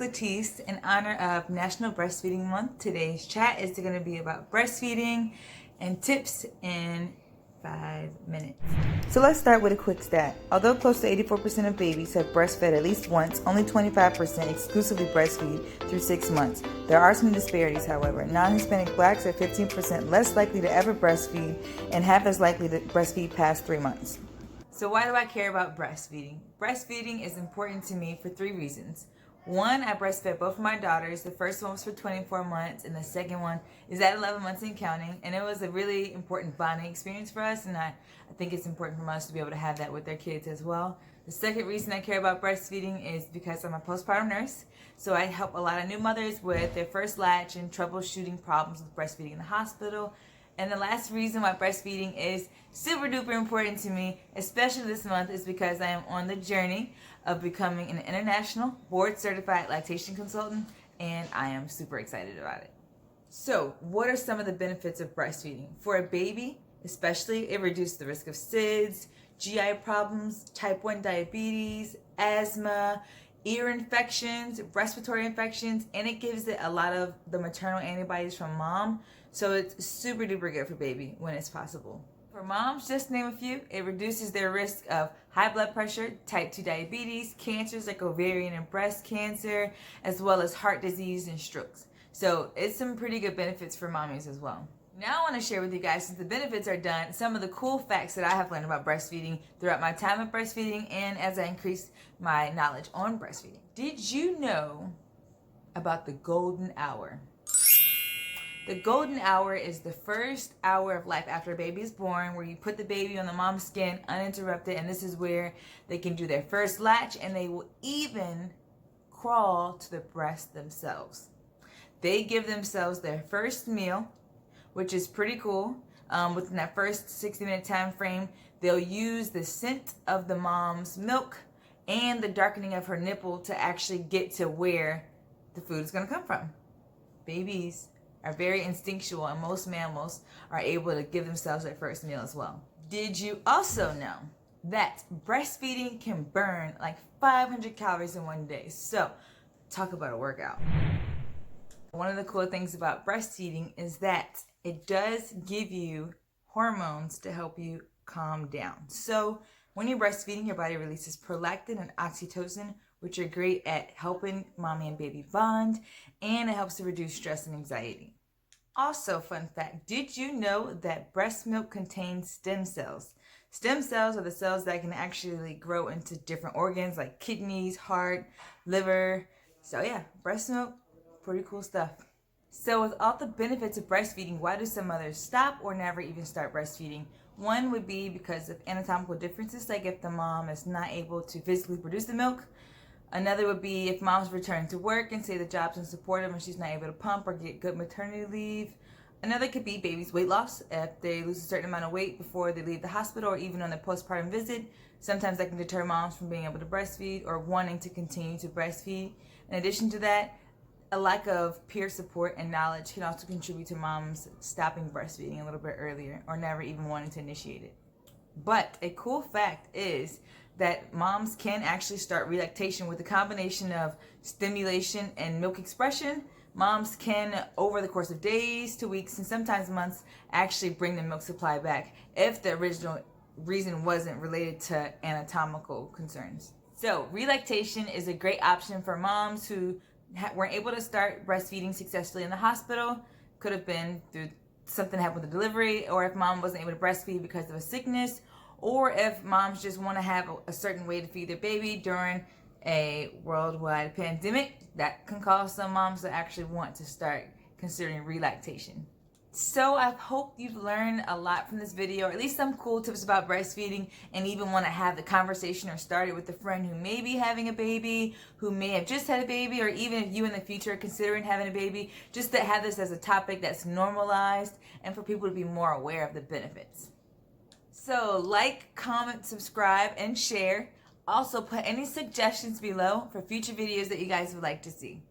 Latisse, in honor of National Breastfeeding Month. Today's chat is going to be about breastfeeding and tips in 5 minutes. So let's start with a quick stat. Although close to 84% of babies have breastfed at least once, only 25% exclusively breastfeed through 6 months. There are some disparities, however. Non-Hispanic blacks are 15% less likely to ever breastfeed and half as likely to breastfeed past 3 months. So why do I care about breastfeeding? Breastfeeding is important to me for 3 reasons. One, I breastfed both of my daughters. The first one was for 24 months and the second one is at 11 months and counting. And it was a really important bonding experience for us, and I think it's important for mothers to be able to have that with their kids as well. The second reason I care about breastfeeding is because I'm a postpartum nurse. So I help a lot of new mothers with their first latch and troubleshooting problems with breastfeeding in the hospital. And the last reason why breastfeeding is super duper important to me, especially this month, is because I am on the journey of becoming an international board certified lactation consultant, and I am super excited about it. So what are some of the benefits of breastfeeding? For a baby, especially, it reduces the risk of SIDS, GI problems, type 1 diabetes, asthma, ear infections, respiratory infections, and it gives it a lot of the maternal antibodies from mom. So it's super duper good for baby when it's possible. For moms, just to name a few, it reduces their risk of high blood pressure, type 2 diabetes, cancers like ovarian and breast cancer, as well as heart disease and strokes. So it's some pretty good benefits for mommies as well. Now I want to share with you guys, since the benefits are done, some of the cool facts that I have learned about breastfeeding throughout my time of breastfeeding and as I increase my knowledge on breastfeeding. Did you know about the golden hour? The golden hour is the first hour of life after a baby is born, where you put the baby on the mom's skin uninterrupted, and this is where they can do their first latch, and they will even crawl to the breast themselves. They give themselves their first meal, which is pretty cool. Within that first 60-minute time frame, they'll use the scent of the mom's milk and the darkening of her nipple to actually get to where the food is going to come from. Babies are very instinctual, and most mammals are able to give themselves their first meal as well. Did you also know that breastfeeding can burn like 500 calories in one day? So talk about a workout. One of the cool things about breastfeeding is that it does give you hormones to help you calm down. So when you're breastfeeding, your body releases prolactin and oxytocin, which are great at helping mommy and baby bond, and it helps to reduce stress and anxiety. Also, fun fact, did you know that breast milk contains stem cells? Stem cells are the cells that can actually grow into different organs like kidneys, heart, liver. So yeah, breast milk, pretty cool stuff. So with all the benefits of breastfeeding, why do some mothers stop or never even start breastfeeding? One would be because of anatomical differences, like if the mom is not able to physically produce the milk. Another would be if mom's returning to work and say the job's unsupportive and she's not able to pump or get good maternity leave. Another could be baby's weight loss. If they lose a certain amount of weight before they leave the hospital or even on their postpartum visit, sometimes that can deter moms from being able to breastfeed or wanting to continue to breastfeed. In addition to that, a lack of peer support and knowledge can also contribute to moms stopping breastfeeding a little bit earlier or never even wanting to initiate it. But a cool fact is that moms can actually start relactation with a combination of stimulation and milk expression. Moms can, over the course of days to weeks and sometimes months, actually bring the milk supply back if the original reason wasn't related to anatomical concerns. So relactation is a great option for moms who weren't able to start breastfeeding successfully in the hospital. Could have been through something happened with the delivery, or if mom wasn't able to breastfeed because of a sickness, or if moms just want to have a certain way to feed their baby during a worldwide pandemic. That can cause some moms to actually want to start considering relactation. So I hope you've learned a lot from this video, or at least some cool tips about breastfeeding, and even want to have the conversation or start it with a friend who may be having a baby, who may have just had a baby, or even if you in the future are considering having a baby, just to have this as a topic that's normalized and for people to be more aware of the benefits. So like, comment, subscribe, and share. Also put any suggestions below for future videos that you guys would like to see.